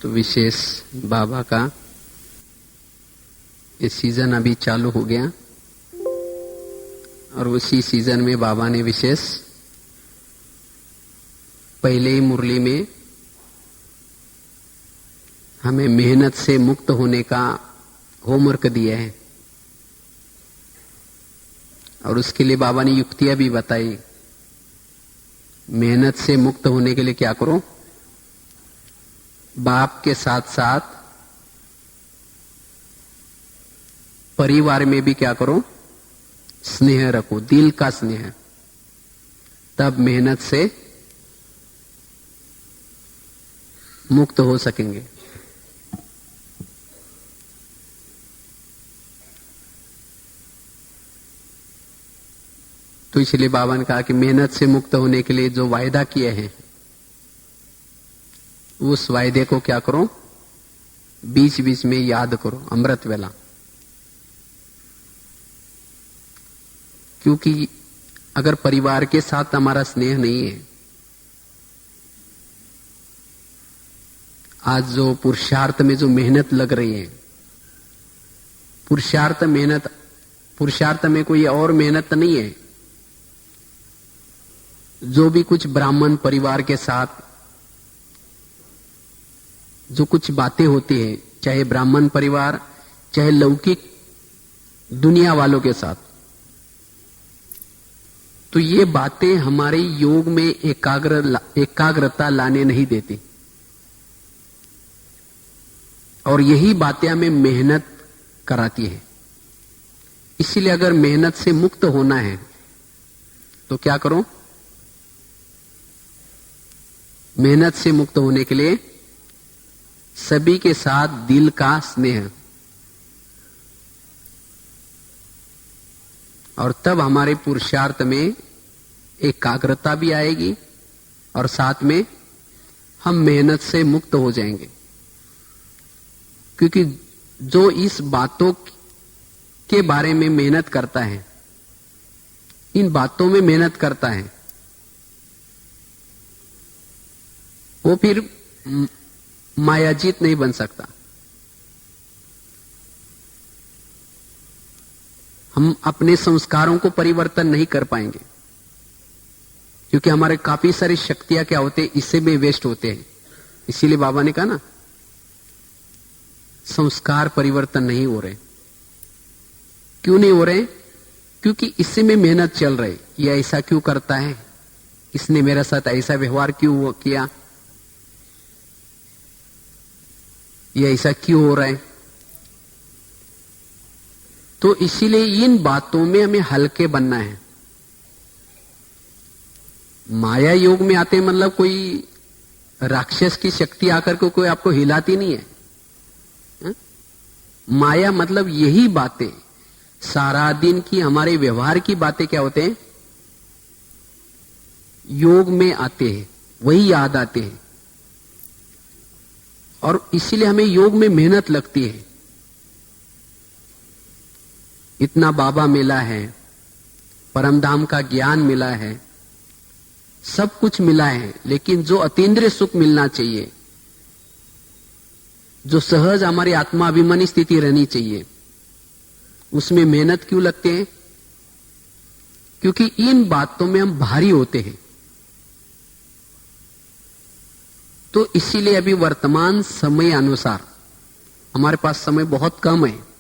तो विशेष बाबा का ये सीजन अभी चालू हो गया और उसी सीजन में बाबा ने विशेष पहले ही मुरली में हमें मेहनत से मुक्त होने का होमवर्क दिया है और उसके लिए बाबा ने युक्तियां भी बताई। मेहनत से मुक्त होने के लिए क्या करो? बाप के साथ साथ परिवार में भी क्या करो? स्नेह रखो, दिल का स्नेह। तब मेहनत से मुक्त हो सकेंगे। तो इसलिए बाबा ने कहा कि मेहनत से मुक्त होने के लिए जो वायदा किए हैं उस वायदे को क्या करो? बीच बीच में याद करो, अमृत वेला। क्योंकि अगर परिवार के साथ हमारा स्नेह नहीं है, आज जो पुरुषार्थ में जो मेहनत लग रही है, पुरुषार्थ में कोई और मेहनत नहीं है। जो भी कुछ ब्राह्मण परिवार के साथ जो कुछ बातें होती है, चाहे ब्राह्मण परिवार चाहे लौकिक दुनिया वालों के साथ, तो ये बातें हमारे योग में एकाग्रता लाने नहीं देती और यही बातें हमें मेहनत कराती है। इसीलिए अगर मेहनत से मुक्त होना है तो क्या करो? मेहनत से मुक्त होने के लिए सभी के साथ दिल का स्नेह, और तब हमारे पुरुषार्थ में एकाग्रता भी आएगी और साथ में हम मेहनत से मुक्त हो जाएंगे। क्योंकि जो इस बातों के बारे में मेहनत करता है, इन बातों में मेहनत करता है, वो फिर मायाजीत नहीं बन सकता। हम अपने संस्कारों को परिवर्तन नहीं कर पाएंगे क्योंकि हमारे काफी सारी शक्तियां क्या होते हैं, इससे भी वेस्ट होते हैं। इसीलिए बाबा ने कहा ना, संस्कार परिवर्तन नहीं हो रहे। क्यों नहीं हो रहे? क्योंकि इससे में मेहनत चल रही। ये ऐसा क्यों करता है, इसने मेरे साथ ऐसा व्यवहार क्यों किया, ये ऐसा क्यों हो रहा है। तो इसीलिए इन बातों में हमें हल्के बनना है। माया योग में आते मतलब कोई राक्षस की शक्ति आकर के कोई आपको हिलाती नहीं है, हा? माया मतलब यही बातें, सारा दिन की हमारे व्यवहार की बातें क्या होते हैं, योग में आते हैं, वही याद आते हैं और इसीलिए हमें योग में मेहनत लगती है। इतना बाबा मिला है, परमधाम का ज्ञान मिला है, सब कुछ मिला है, लेकिन जो अतीन्द्रिय सुख मिलना चाहिए, जो सहज हमारी आत्माभिमानी स्थिति रहनी चाहिए, उसमें मेहनत क्यों लगते हैं? क्योंकि इन बातों में हम भारी होते हैं। तो इसीलिए अभी वर्तमान समय अनुसार हमारे पास समय बहुत कम है,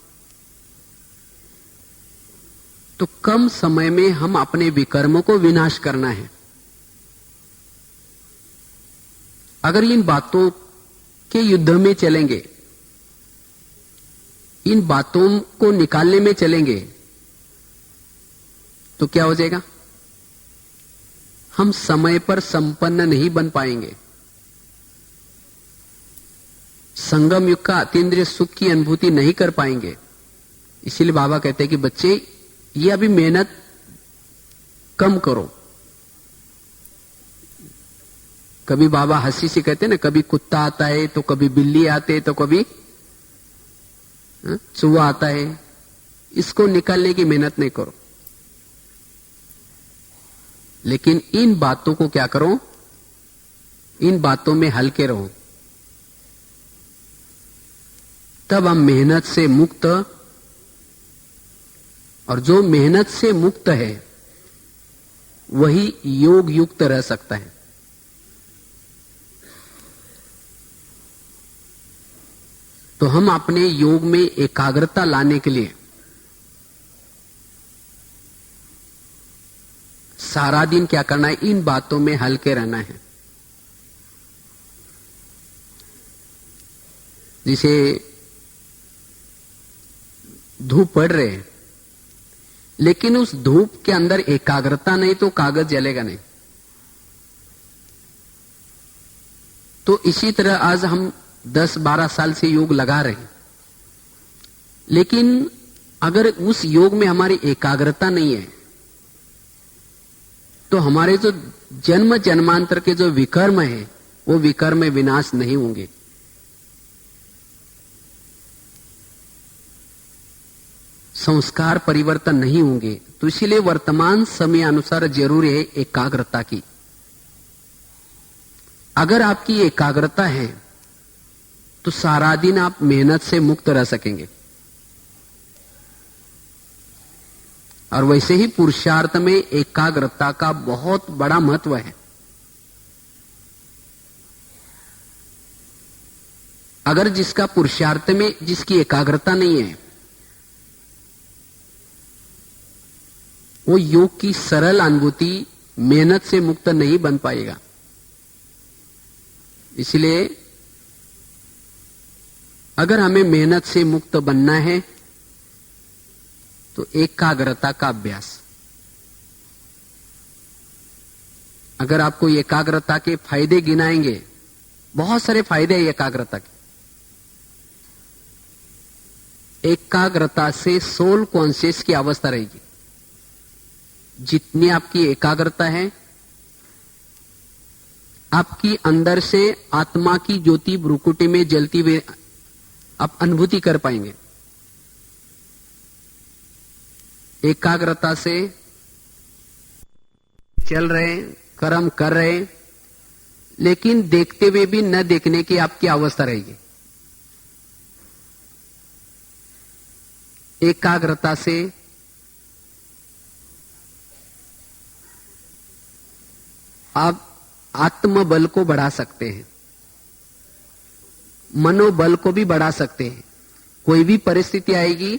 तो कम समय में हम अपने विकर्मों को विनाश करना है। अगर इन बातों के युद्ध में चलेंगे, इन बातों को निकालने में चलेंगे, तो क्या हो जाएगा? हम समय पर संपन्न नहीं बन पाएंगे। संगम युग का अतीन्द्रिय सुख की अनुभूति नहीं कर पाएंगे। इसीलिए बाबा कहते हैं कि बच्चे ये अभी मेहनत कम करो। कभी बाबा हंसी से कहते हैं ना, कभी कुत्ता आता है तो कभी बिल्ली आते है तो कभी चूहा आता है। इसको निकालने की मेहनत नहीं करो, लेकिन इन बातों को क्या करो? इन बातों में हल्के रहो। तब हम मेहनत से मुक्त, और जो मेहनत से मुक्त है वही योग युक्त रह सकता है। तो हम अपने योग में एकाग्रता लाने के लिए सारा दिन क्या करना है, इन बातों में हल्के रहना है। जिसे धूप पड़ रहे हैं, लेकिन उस धूप के अंदर एकाग्रता नहीं तो कागज जलेगा नहीं। तो इसी तरह आज हम 10-12 साल से योग लगा रहे हैं, लेकिन अगर उस योग में हमारी एकाग्रता नहीं है तो हमारे जो जन्म जन्मांतर के जो विकर्म है वो विकर्म विनाश नहीं होंगे। संस्कार परिवर्तन नहीं होंगे। तो इसलिए वर्तमान समय अनुसार जरूरी है एकाग्रता की। अगर आपकी एकाग्रता है तो सारा दिन आप मेहनत से मुक्त रह सकेंगे। और वैसे ही पुरुषार्थ में एकाग्रता का बहुत बड़ा महत्व है। अगर जिसका पुरुषार्थ में जिसकी एकाग्रता नहीं है वो योग की सरल अनुभूति मेहनत से मुक्त नहीं बन पाएगा। इसलिए अगर हमें मेहनत से मुक्त बनना है तो एकाग्रता का अभ्यास। अगर आपको एकाग्रता के फायदे गिनाएंगे, बहुत सारे फायदे हैं एकाग्रता के। एकाग्रता से सोल कॉन्शियस की अवस्था रहेगी। जितनी आपकी एकाग्रता है, आपकी अंदर से आत्मा की ज्योति भ्रुकुटी में जलती हुई आप अनुभूति कर पाएंगे। एकाग्रता से चल रहे, कर्म कर रहे, लेकिन देखते हुए भी न देखने की आपकी अवस्था रहेगी। एकाग्रता से आप आत्मबल को बढ़ा सकते हैं, मनोबल को भी बढ़ा सकते हैं। कोई भी परिस्थिति आएगी,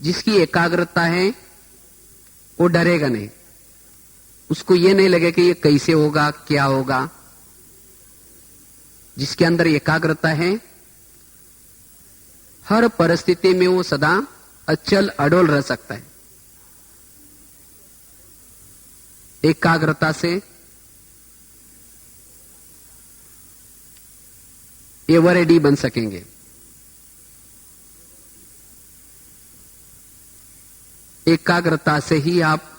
जिसकी एकाग्रता है वो डरेगा नहीं। उसको ये नहीं लगे कि ये कैसे होगा, क्या होगा। जिसके अंदर एकाग्रता है, हर परिस्थिति में वो सदा अचल अडोल रह सकता है। एकाग्रता से एवरेडी बन सकेंगे। एकाग्रता से ही आप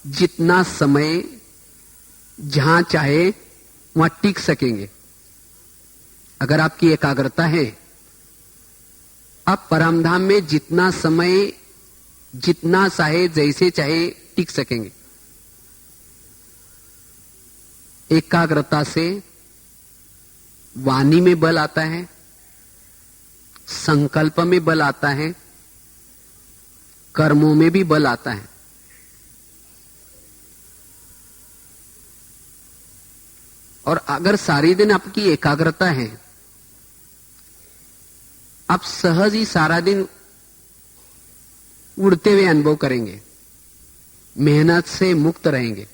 जितना समय जहां चाहे वहां टिक सकेंगे। अगर आपकी एकाग्रता है, आप परमधाम में जितना समय, जितना चाहे, जैसे चाहे टिक सकेंगे। एकाग्रता से वाणी में बल आता है, संकल्प में बल आता है, कर्मों में भी बल आता है। और अगर सारी दिन आपकी एकाग्रता है, आप सहज ही सारा दिन उड़ते हुए अनुभव करेंगे, मेहनत से मुक्त रहेंगे।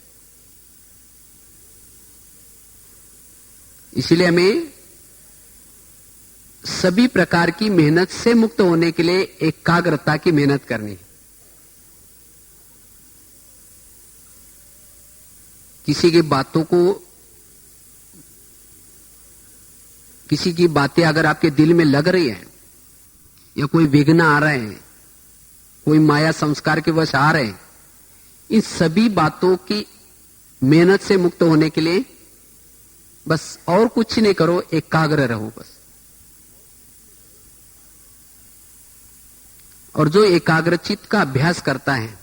इसलिए हमें सभी प्रकार की मेहनत से मुक्त होने के लिए एकाग्रता की मेहनत करनी है। किसी की बातों को, किसी की बातें अगर आपके दिल में लग रही है, या कोई विघ्न आ रहे हैं, कोई माया संस्कार के वश आ रहे हैं, इन सभी बातों की मेहनत से मुक्त होने के लिए बस और कुछ नहीं करो, एकाग्र रहो बस। और जो एकाग्रचित्त का अभ्यास करता है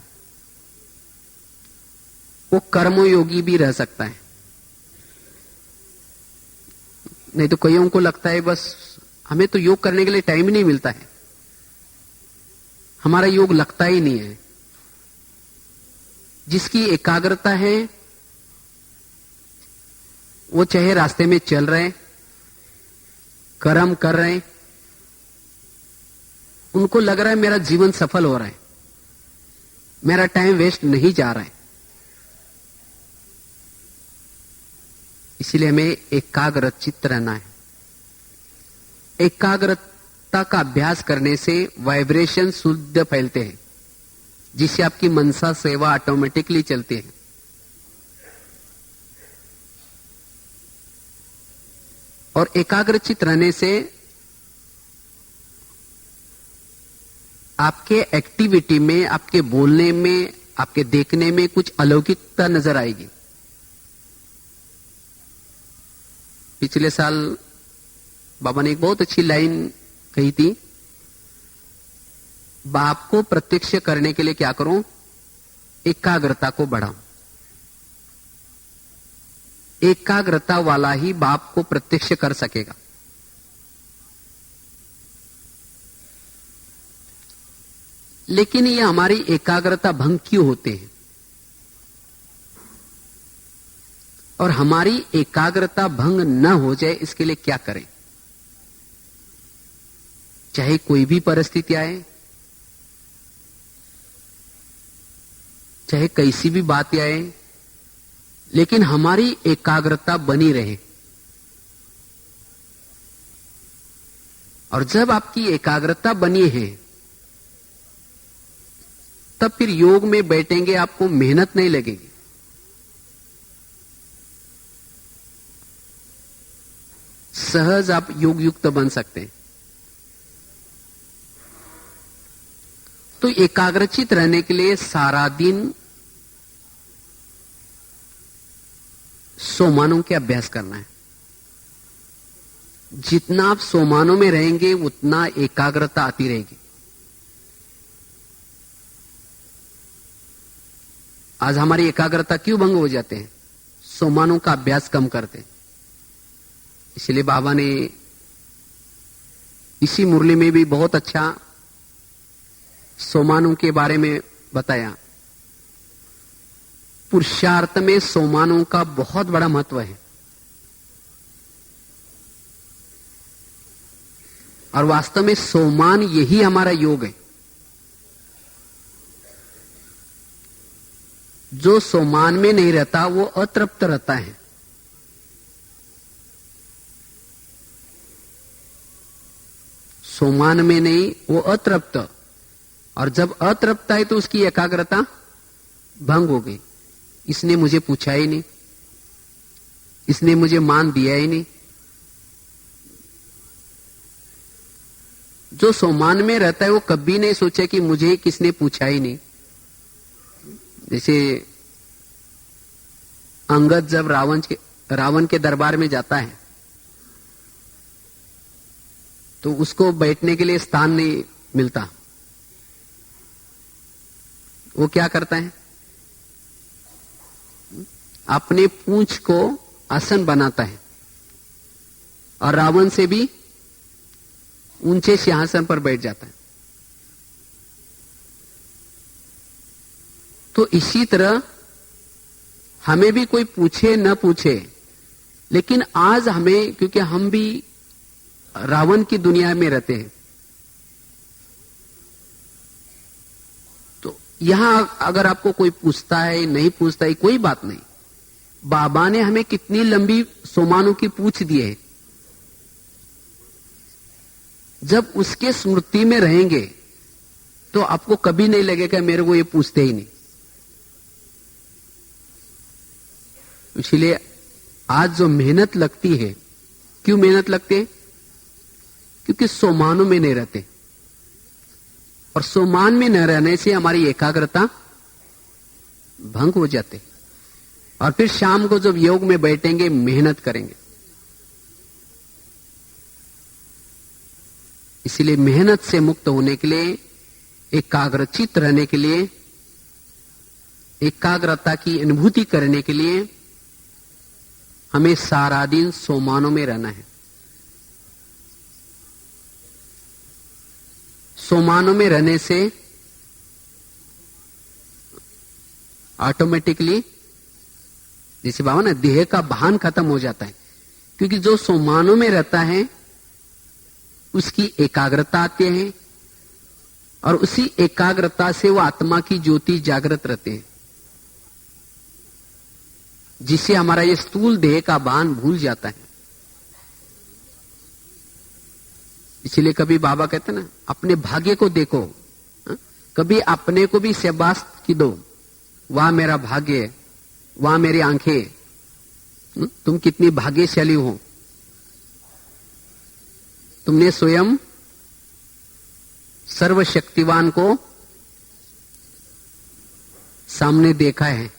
वो कर्मयोगी भी रह सकता है। नहीं तो कईयों को लगता है बस हमें तो योग करने के लिए टाइम ही नहीं मिलता है, हमारा योग लगता ही नहीं है। जिसकी एकाग्रता है वो चाहे रास्ते में चल रहे, कर्म कर रहे, उनको लग रहा है मेरा जीवन सफल हो रहा है, मेरा टाइम वेस्ट नहीं जा रहा है। इसलिए हमें एकाग्रचित्त रहना है। एकाग्रता का अभ्यास करने से वाइब्रेशन शुद्ध फैलते हैं, जिससे आपकी मनसा सेवा ऑटोमेटिकली चलती है। और एकाग्रचित्त रहने से आपके एक्टिविटी में, आपके बोलने में, आपके देखने में कुछ अलौकिकता नजर आएगी। पिछले साल बाबा ने एक बहुत अच्छी लाइन कही थी, बाप को प्रत्यक्ष करने के लिए क्या करूं? एकाग्रता को बढ़ाऊं। एकाग्रता वाला ही बाप को प्रत्यक्ष कर सकेगा। लेकिन ये हमारी एकाग्रता भंग क्यों होते हैं? और हमारी एकाग्रता भंग न हो जाए इसके लिए क्या करें? चाहे कोई भी परिस्थिति आए, चाहे कैसी भी बात आए, लेकिन हमारी एकाग्रता बनी रहे। और जब आपकी एकाग्रता बनी है तब फिर योग में बैठेंगे, आपको मेहनत नहीं लगेगी। सहज आप योग युक्त बन सकते हैं। तो एकाग्रचित रहने के लिए सारा दिन सोमानों के अभ्यास करना है। जितना आप सोमानों में रहेंगे उतना एकाग्रता आती रहेगी। आज हमारी एकाग्रता क्यों भंग हो जाते हैं? सोमानों का अभ्यास कम करते हैं। इसलिए बाबा ने इसी मुरली में भी बहुत अच्छा सोमानों के बारे में बताया। पुरुषार्थ में सोमानों का बहुत बड़ा महत्व है। और वास्तव में सोमान यही हमारा योग है। जो सोमान में नहीं रहता वो अतृप्त रहता है। सोमान में नहीं, वो अतृप्त। और जब अतृप्त है तो उसकी एकाग्रता भंग हो गई। इसने मुझे पूछा ही नहीं, इसने मुझे मान दिया ही नहीं। जो सोमान में रहता है वो कभी नहीं सोचे कि मुझे किसने पूछा ही नहीं। जैसे अंगद जब रावण के दरबार में जाता है तो उसको बैठने के लिए स्थान नहीं मिलता। वो क्या करता है? अपने पूंछ को आसन बनाता है और रावण से भी ऊंचे सिंहासन पर बैठ जाता है। तो इसी तरह हमें भी कोई पूछे न पूछे, लेकिन आज हमें, क्योंकि हम भी रावण की दुनिया में रहते हैं, तो यहां अगर आपको कोई पूछता है नहीं पूछता है कोई बात नहीं। बाबा ने हमें कितनी लंबी सोमानों की पूछ दी है। जब उसके स्मृति में रहेंगे तो आपको कभी नहीं लगेगा मेरे को ये पूछते ही नहीं। इसलिए आज जो मेहनत लगती है, क्यों मेहनत लगती है? क्योंकि सोमानों में नहीं रहते। और सोमान में न रहने से हमारी एकाग्रता भंग हो जाते। और फिर शाम को जब योग में बैठेंगे, मेहनत करेंगे। इसलिए मेहनत से मुक्त होने के लिए, एकाग्रचित रहने के लिए, एकाग्रता की अनुभूति करने के लिए हमें सारा दिन सोमानों में रहना है। सोमानों में रहने से ऑटोमेटिकली, जैसे बाबा ना, देह का भान खत्म हो जाता है। क्योंकि जो सोमानों में रहता है उसकी एकाग्रता आती है और उसी एकाग्रता से वो आत्मा की ज्योति जागृत रहते हैं, जिससे हमारा ये स्थूल देह का भान भूल जाता है। इसलिए कभी बाबा कहते ना, अपने भाग्य को देखो, कभी अपने को भी शाबाश की दो, वाह मेरा भाग्य, वाह मेरी आंखें, तुम कितनी भाग्यशाली हो, तुमने स्वयं सर्वशक्तिवान को सामने देखा है,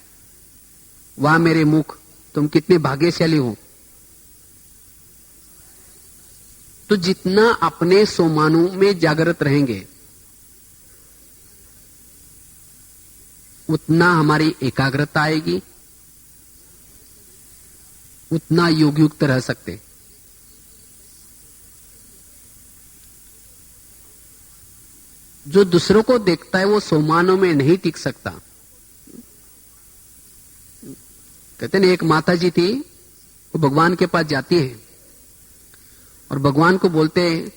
वाह मेरे मुख, तुम कितने भाग्यशाली हो। तो जितना अपने सोमानों में जागृत रहेंगे उतना हमारी एकाग्रता आएगी, उतना योग युक्त रह सकते। जो दूसरों को देखता है वो सोमानों में नहीं टिक सकता। कहते हैं एक माता जी थी, वो भगवान के पास जाती है और भगवान को बोलते हैं,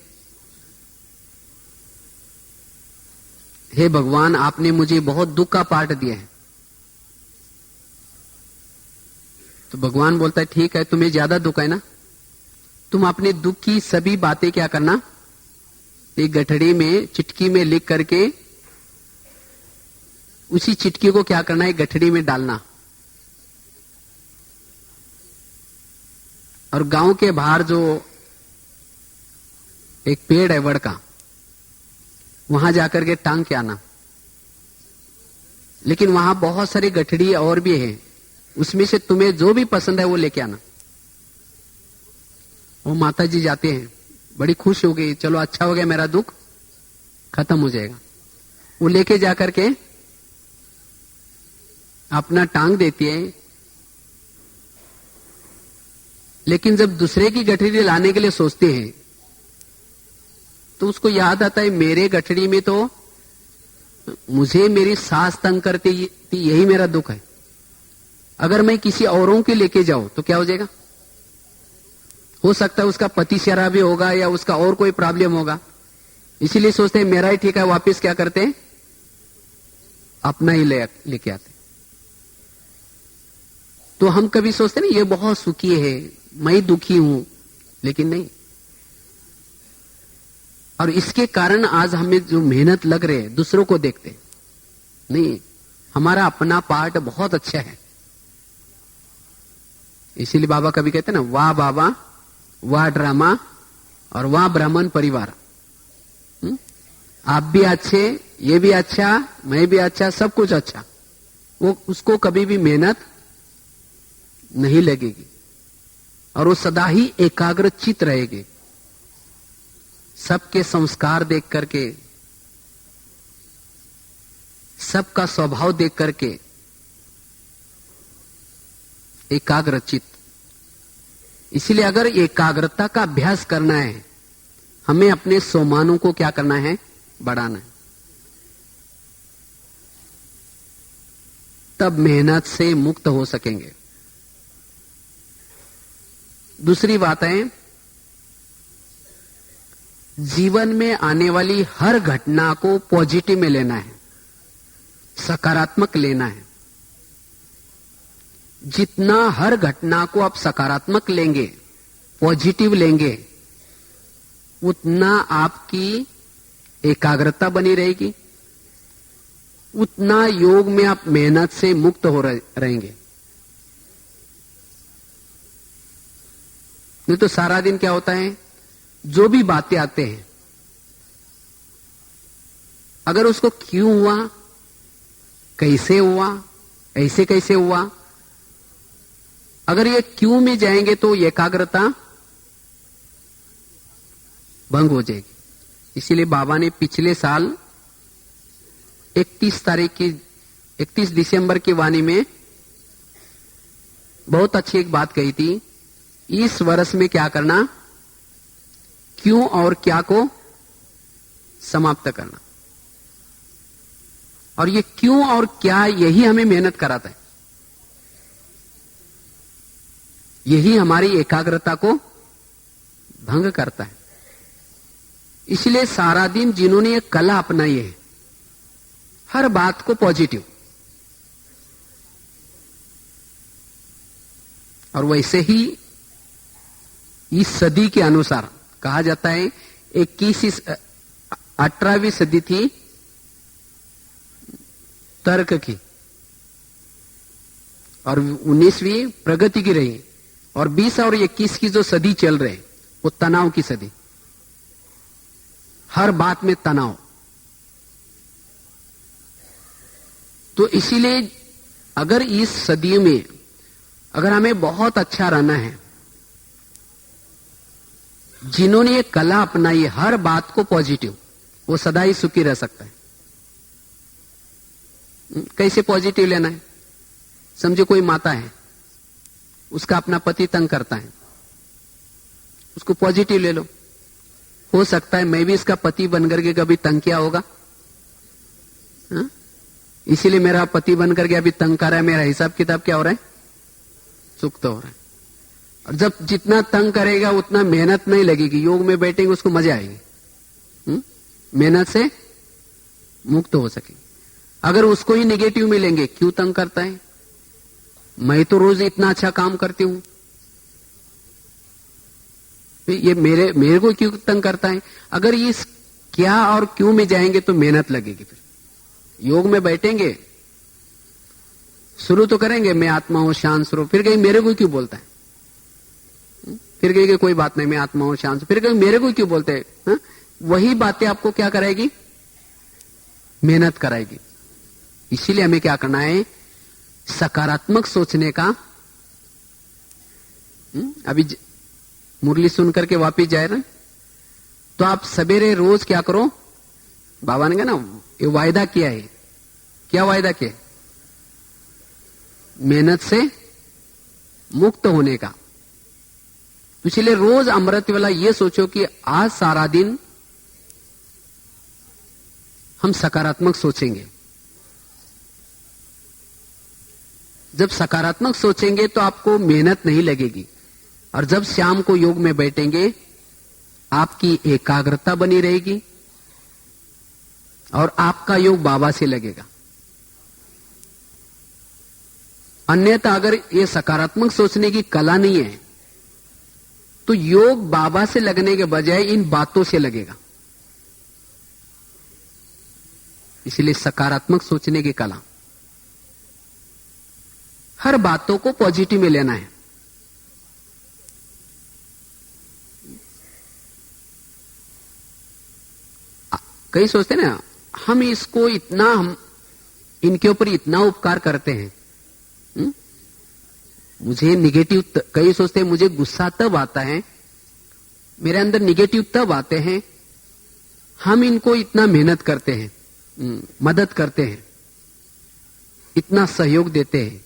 हे भगवान, आपने मुझे बहुत दुख का पाठ दिया है। तो भगवान बोलता है, ठीक है, तुम्हें ज्यादा दुख है ना, तुम अपने दुख की सभी बातें क्या करना, एक गठड़ी में चिटकी में लिख करके उसी चिटकी को क्या करना है, गठड़ी में डालना और गांव के बाहर जो एक पेड़ है वड़ का, वहां जाकर के टांग के आना। लेकिन वहां बहुत सारी गठड़ी और भी है, उसमें से तुम्हें जो भी पसंद है वो लेके आना। वो माता जी जाते हैं, बड़ी खुश हो गई, चलो अच्छा हो गया, मेरा दुख खत्म हो जाएगा। वो लेके जाकर के अपना टांग देती है। लेकिन जब दूसरे की गठड़ी लाने के लिए सोचते हैं तो उसको याद आता है, मेरे गठड़ी में तो मुझे मेरी सास तंग करती थी, यही मेरा दुख है। अगर मैं किसी औरों के लेके जाऊं तो क्या हो जाएगा, हो सकता है उसका पति शराबी होगा या उसका और कोई प्रॉब्लम होगा। इसीलिए सोचते हैं मेरा ही ठीक है, वापस क्या करते हैं, अपना ही लेके आते। तो हम कभी सोचते हैं ना, ये बहुत सुखी है, मैं दुखी हूं, लेकिन नहीं। और इसके कारण आज हमें जो मेहनत लग रहे हैं, दूसरों को देखते नहीं, हमारा अपना पार्ट बहुत अच्छा है। इसीलिए बाबा कभी कहते हैं ना, वाह बाबा, वाह ड्रामा और वाह ब्राह्मण परिवार। आप भी अच्छे, ये भी अच्छा, मैं भी अच्छा, सब कुछ अच्छा। वो उसको कभी भी मेहनत नहीं लगेगी और वो सदा ही एकाग्रचित रहेगी, सबके संस्कार देख करके, सबका स्वभाव देख करके एकाग्रचित। इसलिए अगर एकाग्रता का अभ्यास करना है, हमें अपने सोमानों को क्या करना है, बढ़ाना है। तब मेहनत से मुक्त हो सकेंगे। दूसरी बात है, जीवन में आने वाली हर घटना को पॉजिटिव में लेना है, सकारात्मक लेना है। जितना हर घटना को आप सकारात्मक लेंगे, पॉजिटिव लेंगे, उतना आपकी एकाग्रता बनी रहेगी, उतना योग में आप मेहनत से मुक्त हो रहेंगे। नहीं तो सारा दिन क्या होता है, जो भी बातें आते हैं, अगर उसको क्यों हुआ, कैसे हुआ, ऐसे कैसे हुआ, अगर ये क्यों में जाएंगे तो एकाग्रता भंग हो जाएगी। इसीलिए बाबा ने पिछले साल 31 दिसंबर की वाणी में बहुत अच्छी एक बात कही थी, इस वर्ष में क्या करना, क्यों और क्या को समाप्त करना। और ये क्यों और क्या, यही हमें मेहनत कराता है, यही हमारी एकाग्रता को भंग करता है। इसलिए सारा दिन जिन्होंने ये कला अपनाई है, हर बात को पॉजिटिव, और वैसे ही इस सदी के अनुसार कहा जाता है 18वीं सदी थी तर्क की, और 19वीं प्रगति की रही, और 20 और 21 की जो सदी चल रही वो तनाव की सदी, हर बात में तनाव। तो इसीलिए अगर इस सदी में अगर हमें बहुत अच्छा रहना है, जिन्होंने ये कला अपनाई हर बात को पॉजिटिव, वो सदा ही सुखी रह सकता है। कैसे पॉजिटिव लेना है? समझो कोई माता है, उसका अपना पति तंग करता है, उसको पॉजिटिव ले लो। हो सकता है मैं भी इसका पति बनकर के कभी तंग किया होगा, इसीलिए मेरा पति बनकर के अभी तंग कर रहा है, मेरा हिसाब किताब क्या हो रहा है? सुख तो हो रहा है। और जब जितना तंग करेगा उतना मेहनत नहीं लगेगी, योग में बैठेंगे उसको मजा आएगी, मेहनत से मुक्त हो सकेगी। अगर उसको ही नेगेटिव मिलेंगे, क्यों तंग करता है, मैं तो रोज इतना अच्छा काम करती हूं, ये मेरे को क्यों तंग करता है? अगर इस क्या और क्यों में जाएंगे तो मेहनत लगेगी। फिर योग में बैठेंगे, शुरू तो करेंगे मैं आत्मा हूं शांत स्वरूप, फिर कहीं मेरे को क्यों बोलता है, फिर कहेंगे कोई बात नहीं मैं आत्मा हूं शांत, फिर कहीं मेरे को क्यों बोलते हैं। वही बातें आपको क्या कराएगी? मेहनत कराएगी। इसीलिए हमें क्या करना है? सकारात्मक सोचने का। अभी मुरली सुनकर के वापिस जाए ना, तो आप सवेरे रोज क्या करो? बाबा ने कहा ना, ये वायदा किया है। क्या वायदा किया? मेहनत से मुक्त होने का। तो इसलिए रोज अमृत वाला ये सोचो कि आज सारा दिन हम सकारात्मक सोचेंगे। जब सकारात्मक सोचेंगे तो आपको मेहनत नहीं लगेगी, और जब शाम को योग में बैठेंगे आपकी एकाग्रता बनी रहेगी और आपका योग बाबा से लगेगा। अन्यथा अगर ये सकारात्मक सोचने की कला नहीं है तो योग बाबा से लगने के बजाय इन बातों से लगेगा। इसलिए सकारात्मक सोचने की कला, हर बातों को पॉजिटिव में लेना है। कई सोचते हैं ना, हम इसको इतना, हम इनके ऊपर इतना उपकार करते हैं, मुझे निगेटिव, कई सोचते हैं मुझे गुस्सा तब आता है, मेरे अंदर निगेटिव तब आते हैं, हम इनको इतना मेहनत करते हैं, मदद करते हैं, इतना सहयोग देते हैं,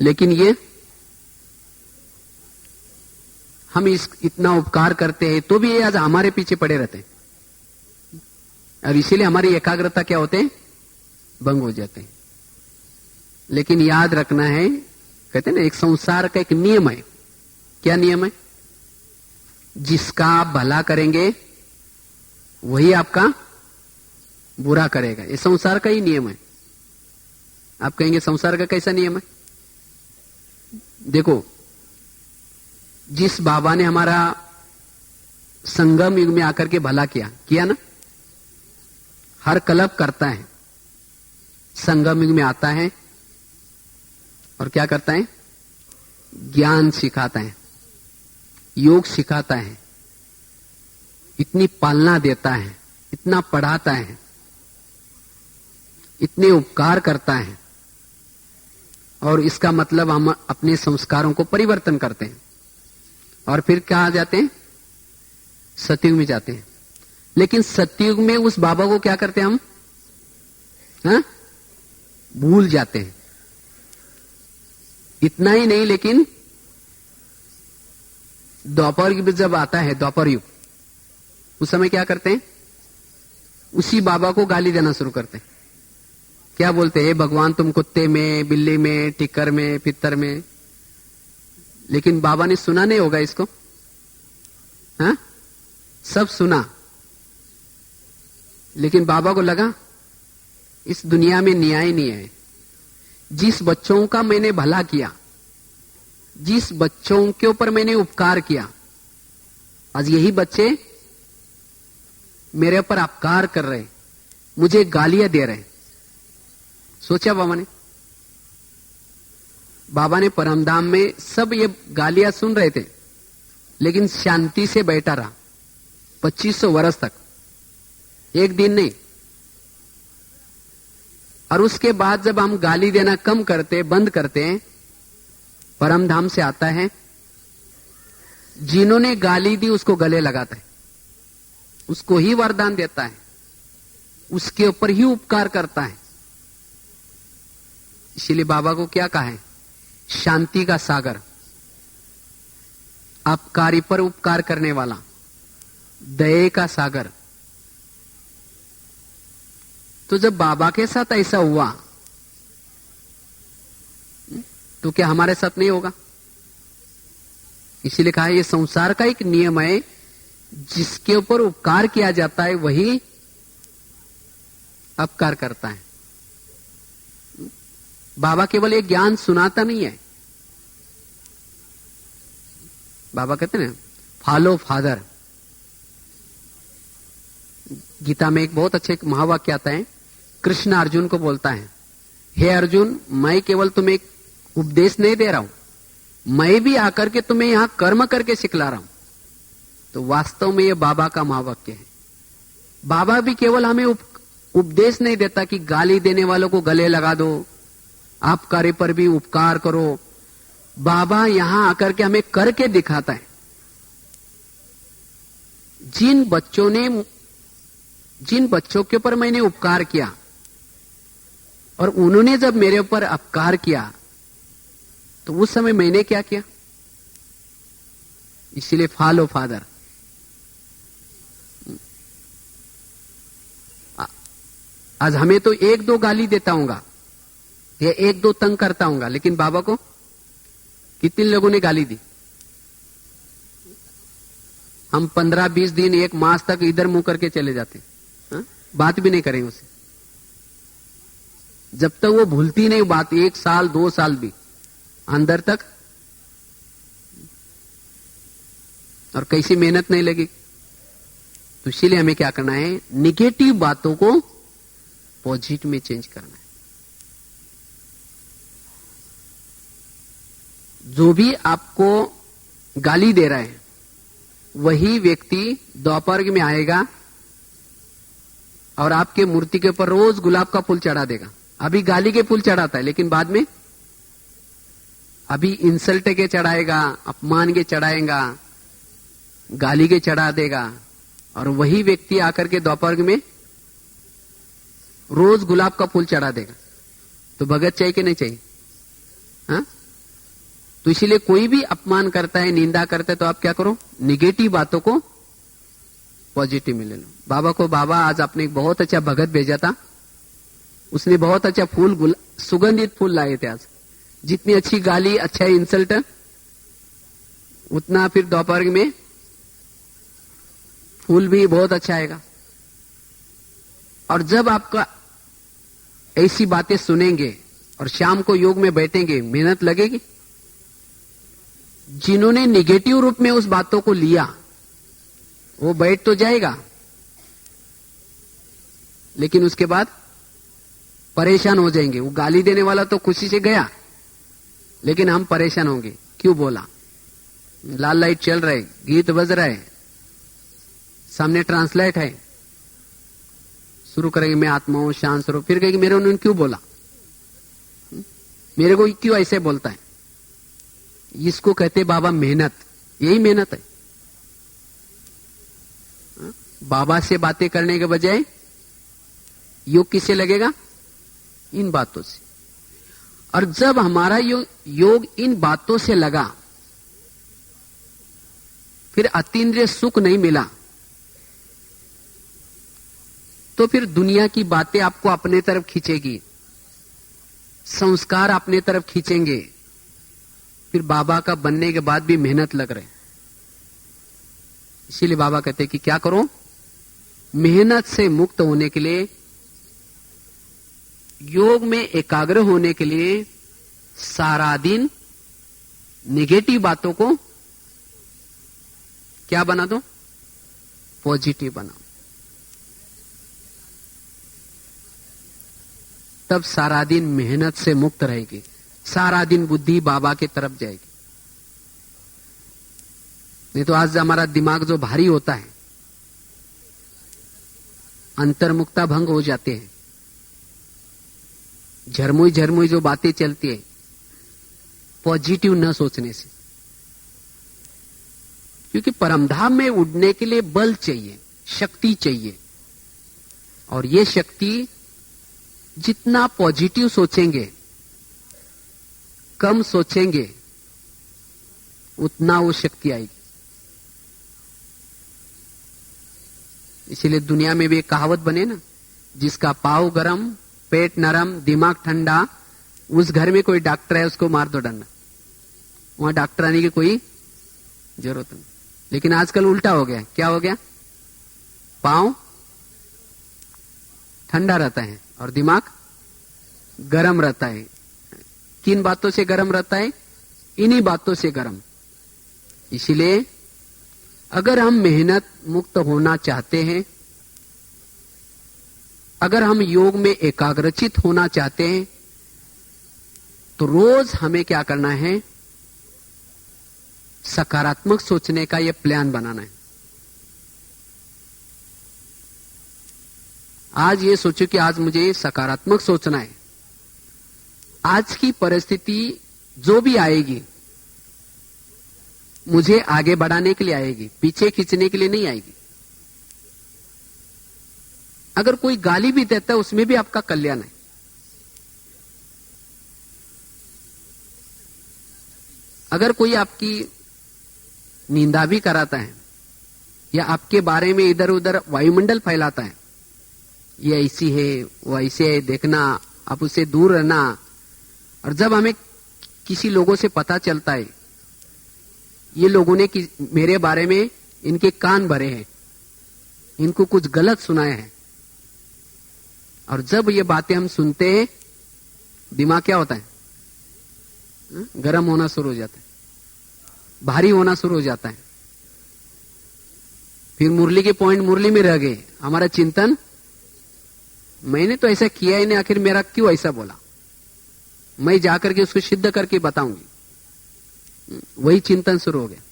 लेकिन ये हम इतना उपकार करते हैं तो भी ये आज हमारे पीछे पड़े रहते हैं, और इसीलिए हमारी एकाग्रता क्या होते हैं? भंग हो जाते हैं। लेकिन याद रखना है, कहते हैं ना, एक संसार का एक नियम है। क्या नियम है? जिसका आप भला करेंगे वही आपका बुरा करेगा। ये संसार का ही नियम है। आप कहेंगे संसार का कैसा नियम है? देखो, जिस बाबा ने हमारा संगम युग में आकर के भला किया ना, हर कल्प करता है, संगम युग में आता है और क्या करता है? ज्ञान सिखाता है, योग सिखाता है, इतनी पालना देता है, इतना पढ़ाता है, इतने उपकार करता है, और इसका मतलब हम अपने संस्कारों को परिवर्तन करते हैं और फिर क्या जाते हैं? सतयुग में जाते हैं। लेकिन सतयुग में उस बाबा को क्या करते हैं हम? भूल जाते हैं। इतना ही नहीं, लेकिन द्वापर युग जब आता है, द्वापर युग, उस समय क्या करते हैं? उसी बाबा को गाली देना शुरू करते हैं। क्या बोलते हैं? भगवान तुम कुत्ते में, बिल्ली में, टिक्कर में, पित्तर में। लेकिन बाबा ने सुना नहीं होगा इसको, हाँ? सब सुना, लेकिन बाबा को लगा इस दुनिया में न्याय नहीं है। जिस बच्चों का मैंने भला किया, जिस बच्चों के ऊपर मैंने उपकार किया, आज यही बच्चे मेरे ऊपर अपकार कर रहे, मुझे गालियां दे रहे। सोचा बाबा ने। बाबा ने परमधाम में सब ये गालियां सुन रहे थे, लेकिन शांति से बैठा रहा 2500 वर्ष तक, एक दिन नहीं। और उसके बाद जब हम गाली देना कम करते, बंद करते हैं, परमधाम से आता है, जिन्होंने गाली दी उसको गले लगाता है, उसको ही वरदान देता है, उसके ऊपर ही उपकार करता है। इसीलिए बाबा को क्या कहा है? शांति का सागर, अपकारी पर उपकार करने वाला, दया का सागर। तो जब बाबा के साथ ऐसा हुआ, तो क्या हमारे साथ नहीं होगा? इसीलिए कहा यह संसार का एक नियम है, जिसके ऊपर उपकार किया जाता है वही अपकार करता है। बाबा केवल एक ज्ञान सुनाता नहीं है। बाबा कहते हैं फॉलो फादर। गीता में एक बहुत अच्छे महावाक्य आता है। कृष्ण अर्जुन को बोलता है, हे अर्जुन, मैं केवल तुम्हें एक उपदेश नहीं दे रहा हूं, मैं भी आकर के तुम्हें यहां कर्म करके सिखला रहा हूं। तो वास्तव में यह बाबा का महावाक्य है। बाबा भी केवल हमें उपदेश नहीं देता कि गाली देने वालों को गले लगा दो, आप कार्य पर भी उपकार करो। बाबा यहां आकर के हमें करके दिखाता है। जिन बच्चों के ऊपर मैंने उपकार किया और उन्होंने जब मेरे ऊपर अपकार किया, तो उस समय मैंने क्या किया? इसीलिए फॉलो फादर। आज हमें तो एक दो गाली देता हूंगा या एक दो तंग करता हूंगा, लेकिन बाबा को कितने लोगों ने गाली दी? हम 15-20 दिन, एक मास तक इधर मुंह करके चले जाते, हा? बात भी नहीं करेंगे उसे, जब तक वो भूलती नहीं बात, 1 साल 2 साल भी अंदर तक। और कैसी मेहनत नहीं लगी। तो इसीलिए हमें क्या करना है? निगेटिव बातों को पॉजिटिव में चेंज करना है। जो भी आपको गाली दे रहा है, वही व्यक्ति दोपहर में आएगा और आपके मूर्ति के ऊपर रोज गुलाब का फूल चढ़ा देगा। अभी गाली के फूल चढ़ाता है, लेकिन बाद में अभी इंसल्ट के चढ़ाएगा, अपमान के चढ़ाएगा, गाली के चढ़ा देगा। और वही व्यक्ति आकर के दोपहर में रोज गुलाब का फूल चढ़ा देगा। तो भगत चाहिए कि नहीं चाहिए? हाँ? तो इसीलिए कोई भी अपमान करता है, निंदा करता है, तो आप क्या करो? निगेटिव बातों को पॉजिटिव में ले लो। बाबा को, बाबा आज आपने एक बहुत अच्छा भगत भेजा था, उसने बहुत अच्छा फूल, सुगंधित फूल लाए थे आज। जितनी अच्छी गाली, अच्छा इंसल्ट, उतना फिर दोपहर में फूल भी बहुत अच्छा आएगा। और जब आपका ऐसी बातें सुनेंगे और शाम को योग में बैठेंगे, मेहनत लगेगी। जिन्होंने निगेटिव रूप में उस बातों को लिया, वो बैठ तो जाएगा, लेकिन उसके बाद परेशान हो जाएंगे। वो गाली देने वाला तो खुशी से गया, लेकिन हम परेशान होंगे। क्यों बोला? लाल लाइट चल रहा है, गीत बज रहा है, सामने ट्रांसलेट है, शुरू करेंगे मैं आत्मा हूं, शांत स्वरूप, फिर कहेंगे मेरे उन्होंने क्यों बोला, मेरे को क्यों ऐसे बोलता है। इसको कहते बाबा मेहनत। यही मेहनत है। बाबा से बातें करने के बजाय योग किससे लगेगा? इन बातों से। और जब हमारा योग इन बातों से लगा, फिर अतीन्द्रिय सुख नहीं मिला, तो फिर दुनिया की बातें आपको अपने तरफ खींचेगी, संस्कार अपने तरफ खींचेंगे। फिर बाबा का बनने के बाद भी मेहनत लग रहे। इसीलिए बाबा कहते हैं कि क्या करो, मेहनत से मुक्त होने के लिए, योग में एकाग्र होने के लिए सारा दिन नेगेटिव बातों को क्या बना दो, पॉजिटिव बनाओ। तब सारा दिन मेहनत से मुक्त रहेगी, सारा दिन बुद्धि बाबा की तरफ जाएगी। नहीं तो आज हमारा दिमाग जो भारी होता है, अंतर्मुक्ता भंग हो जाते हैं, झरमुई झरमुई जो बातें चलती है पॉजिटिव न सोचने से। क्योंकि परमधाम में उड़ने के लिए बल चाहिए, शक्ति चाहिए, और ये शक्ति जितना पॉजिटिव सोचेंगे, कम सोचेंगे, उतना वो शक्ति आएगी। इसीलिए दुनिया में भी एक कहावत बने ना, जिसका पाँव गरम, पेट नरम, दिमाग ठंडा, उस घर में कोई डॉक्टर है उसको मार दो डंडा। वहां डॉक्टर आने की कोई जरूरत नहीं। लेकिन आजकल उल्टा हो गया। क्या हो गया? पाँव ठंडा रहता है और दिमाग गरम रहता है। किन बातों से गरम रहता है? इन्हीं बातों से गरम। इसीलिए अगर हम मेहनत मुक्त होना चाहते हैं, अगर हम योग में एकाग्रचित होना चाहते हैं, तो रोज हमें क्या करना है? सकारात्मक सोचने का यह प्लान बनाना है। आज ये सोचो कि आज मुझे सकारात्मक सोचना है। आज की परिस्थिति जो भी आएगी, मुझे आगे बढ़ाने के लिए आएगी, पीछे खींचने के लिए नहीं आएगी। अगर कोई गाली भी देता है, उसमें भी आपका कल्याण है। अगर कोई आपकी निंदा भी कराता है या आपके बारे में इधर उधर वायुमंडल फैलाता है, ये ऐसी है, वो ऐसे है, देखना, आप उससे दूर रहना। और जब हमें किसी लोगों से पता चलता है ये लोगों ने मेरे बारे में इनके कान भरे हैं, इनको कुछ गलत सुनाया है, और जब ये बातें हम सुनते हैं, दिमाग क्या होता है? गर्म होना शुरू हो जाता है, भारी होना शुरू हो जाता है। फिर मुरली के पॉइंट मुरली में रह गए। हमारा चिंतन, मैंने तो ऐसा किया ही नहीं, आखिर मेरा क्यों ऐसा बोला? मैं जाकर के उसको सिद्ध करके बताऊंगी। वही चिंतन शुरू हो गया।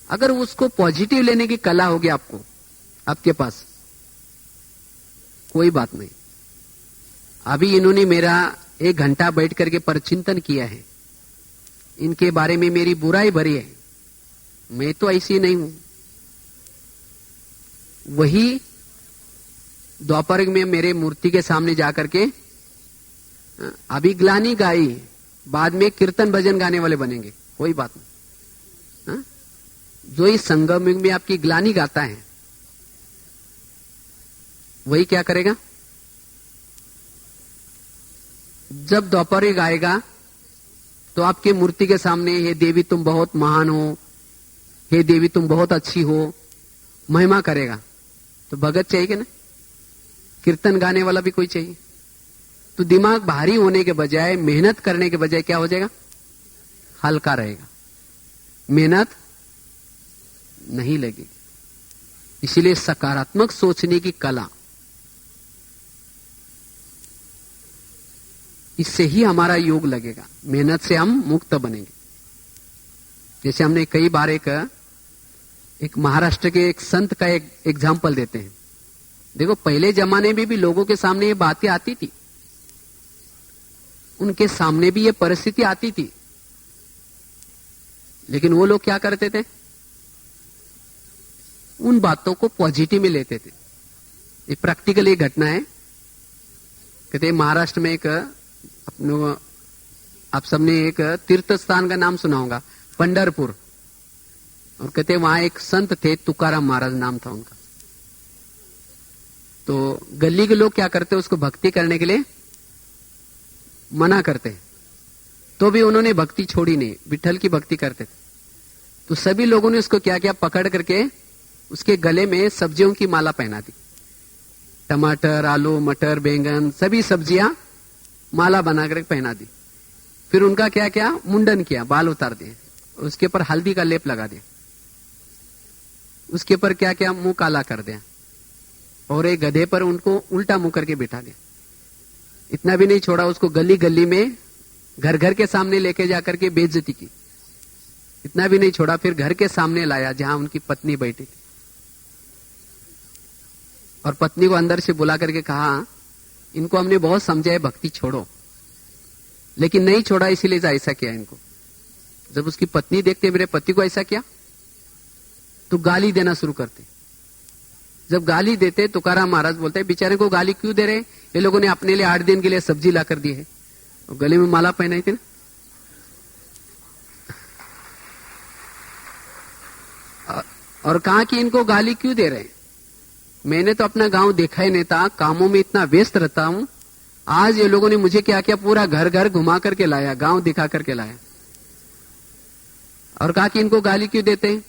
अगर उसको पॉजिटिव लेने की कला होगी आपके पास, कोई बात नहीं। अभी इन्होंने मेरा 1 घंटा बैठ करके परचिंतन किया है, इनके बारे में मेरी बुराई भरी है, मैं तो ऐसी नहीं हूं। वही द्वापर में मेरे मूर्ति के सामने जाकर के अभी ग्लानी गाई, बाद में कीर्तन भजन गाने वाले बनेंगे, कोई बात नहीं। जो इस संगम में आपकी ग्लानी गाता है, वही क्या करेगा? जब द्वापर गाएगा तो आपके मूर्ति के सामने, हे देवी तुम बहुत महान हो, हे देवी तुम बहुत अच्छी हो, महिमा करेगा। तो भगत चाहिए ना, कीर्तन गाने वाला भी कोई चाहिए। तो दिमाग भारी होने के बजाय, मेहनत करने के बजाय क्या हो जाएगा? हल्का रहेगा, मेहनत नहीं लगेगी। इसीलिए सकारात्मक सोचने की कला, इससे ही हमारा योग लगेगा। मेहनत से हम मुक्त बनेंगे। जैसे हमने कई बार एक महाराष्ट्र के एक संत का एक एग्जाम्पल देते हैं। देखो, पहले जमाने में भी लोगों के सामने ये बातें आती थी, उनके सामने भी ये परिस्थिति आती थी, लेकिन वो लोग क्या करते थे? उन बातों को पॉजिटिव में लेते थे। ये प्रैक्टिकल एक घटना है। कहते महाराष्ट्र में आप सबने एक तीर्थ स्थान का नाम सुना होगा, पंढरपुर। और कहते वहां एक संत थे, तुकाराम महाराज नाम था उनका। तो गली के लोग क्या करते, उसको भक्ति करने के लिए मना करते, तो भी उन्होंने भक्ति छोड़ी नहीं, विठल की भक्ति करते थे। तो सभी लोगों ने उसको क्या किया, पकड़ करके उसके गले में सब्जियों की माला पहना दी। टमाटर, आलू, मटर, बैंगन, सभी सब्जियां माला बनाकर पहना दी। फिर उनका क्या क्या मुंडन किया, बाल उतार दिए, उसके ऊपर हल्दी का लेप लगा दिया, उसके ऊपर क्या क्या मुंह काला कर दिया, और एक गधे पर उनको उल्टा मुंह करके बिठा दिया। इतना भी नहीं छोड़ा, उसको गली गली में घर घर के सामने लेके जाकर के बेइज्जती की। इतना भी नहीं छोड़ा, फिर घर के सामने लाया जहां उनकी पत्नी बैठी थी, और पत्नी को अंदर से बुला करके कहा, इनको हमने बहुत समझाया भक्ति छोड़ो, लेकिन नहीं छोड़ा, इसीलिए ऐसा किया इनको। जब उसकी पत्नी देखते मेरे पति को ऐसा किया, तो गाली देना शुरू करते। जब गाली देते, तुकाराम महाराज बोलते, बेचारे को गाली क्यों दे रहे, ये लोगों ने अपने लिए 8 दिन के लिए सब्जी ला कर दी है, और गले में माला पहनाई थी ना। और कहा कि इनको गाली क्यों दे रहे, मैंने तो अपना गांव देखा ही नहीं था, कामों में इतना व्यस्त रहता हूं, आज ये लोगों ने मुझे क्या किया, पूरा घर घर घुमा करके लाया, गांव दिखा करके लाया। और कहा कि इनको गाली क्यों देते हैं,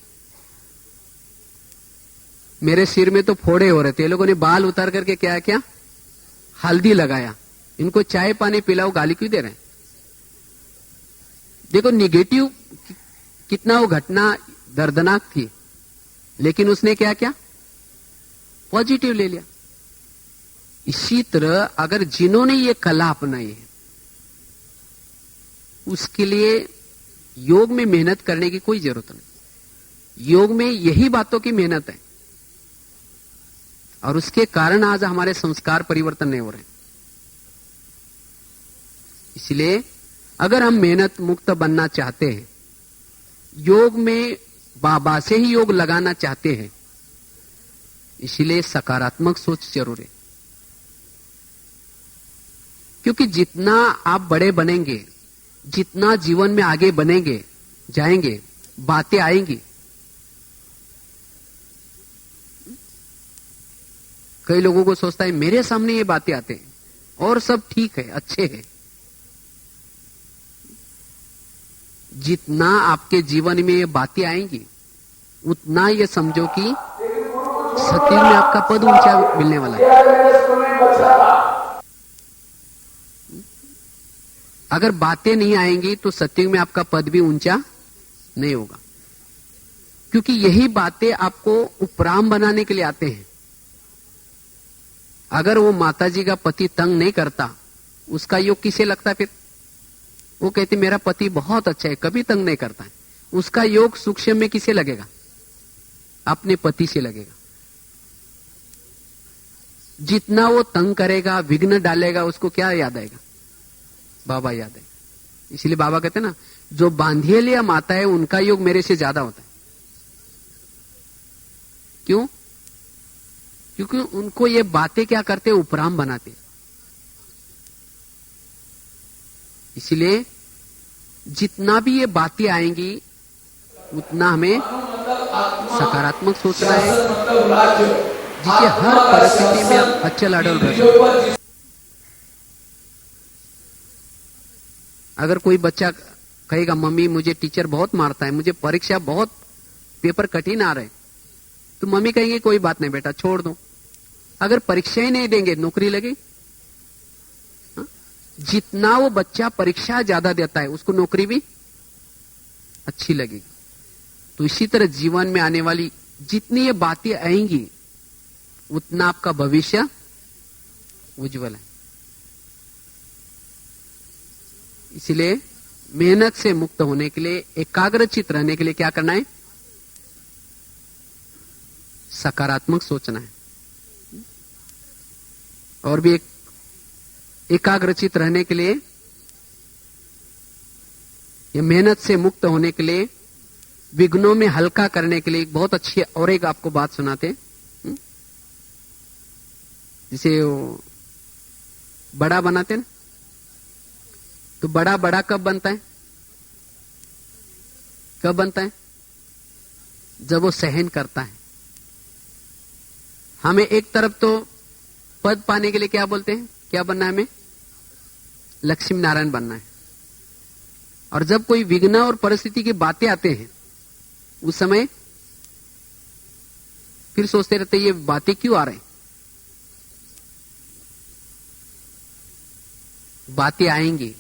मेरे सिर में तो फोड़े हो रहे थे, ये लोगों ने बाल उतार करके क्या क्या हल्दी लगाया, इनको चाय पानी पिलाओ, गाली क्यों दे रहे हैं। देखो निगेटिव कितना वो घटना दर्दनाक थी, लेकिन उसने क्या क्या पॉजिटिव ले लिया। इसी तरह अगर जिन्होंने ये कला अपनाई है, उसके लिए योग में मेहनत करने की कोई जरूरत नहीं। योग में यही बातों की मेहनत है, और उसके कारण आज हमारे संस्कार परिवर्तन नहीं हो रहे। इसलिए अगर हम मेहनत मुक्त बनना चाहते हैं, योग में बाबा से ही योग लगाना चाहते हैं, इसलिए सकारात्मक सोच जरूर है। क्योंकि जितना आप बड़े बनेंगे, जितना जीवन में आगे बनेंगे जाएंगे, बातें आएंगी। कई लोगों को सोचता है मेरे सामने ये बातें आते हैं और सब ठीक है, अच्छे हैं। जितना आपके जीवन में ये बातें आएंगी, उतना ये समझो कि सत्युग में आपका पद ऊंचा मिलने वाला है। अगर बातें नहीं आएंगी तो सत्युग में आपका पद भी ऊंचा नहीं होगा, क्योंकि यही बातें आपको उपराम बनाने के लिए आते हैं। अगर वो माताजी का पति तंग नहीं करता, उसका योग किसे लगता फिर? वो कहती मेरा पति बहुत अच्छा है, कभी तंग नहीं करता है, उसका योग सूक्ष्म में किसे लगेगा? अपने पति से लगेगा। जितना वो तंग करेगा, विघ्न डालेगा, उसको क्या याद आएगा? बाबा याद है। इसलिए बाबा कहते हैं ना, जो बांधिए माता है उनका योग मेरे से ज्यादा होता है। क्यों? क्योंकि उनको ये बातें क्या करते, उपराम बनाते। इसलिए जितना भी ये बातें आएंगी, उतना हमें सकारात्मक सोचना है, जिसे हर परिस्थिति में हम अचल अडल रह। अगर कोई बच्चा कहेगा मम्मी मुझे टीचर बहुत मारता है, मुझे परीक्षा बहुत पेपर कठिन आ रहे, तो मम्मी कहेंगे कोई बात नहीं बेटा, छोड़ दो। अगर परीक्षा ही नहीं देंगे, नौकरी लगेगी? जितना वो बच्चा परीक्षा ज्यादा देता है, उसको नौकरी भी अच्छी लगेगी। तो इसी तरह जीवन में आने वाली जितनी ये बातें आएंगी, उतना आपका भविष्य उज्जवल है। इसलिए मेहनत से मुक्त होने के लिए, एकाग्रचित रहने के लिए क्या करना है? सकारात्मक सोचना है। और भी एकाग्रचित रहने के लिए, ये मेहनत से मुक्त होने के लिए, विघ्नों में हल्का करने के लिए बहुत अच्छी और एक आपको बात सुनाते। जिसे बड़ा बनाते ना, तो बड़ा बड़ा कब बनता है? कब बनता है? जब वो सहन करता है। हमें एक तरफ तो पद पाने के लिए क्या बोलते हैं, क्या बनना है हमें, लक्ष्मी नारायण बनना है। और जब कोई विघ्न और परिस्थिति की बातें आते हैं उस समय फिर सोचते रहते ये बातें क्यों आ रहे हैं। बातें आएंगी।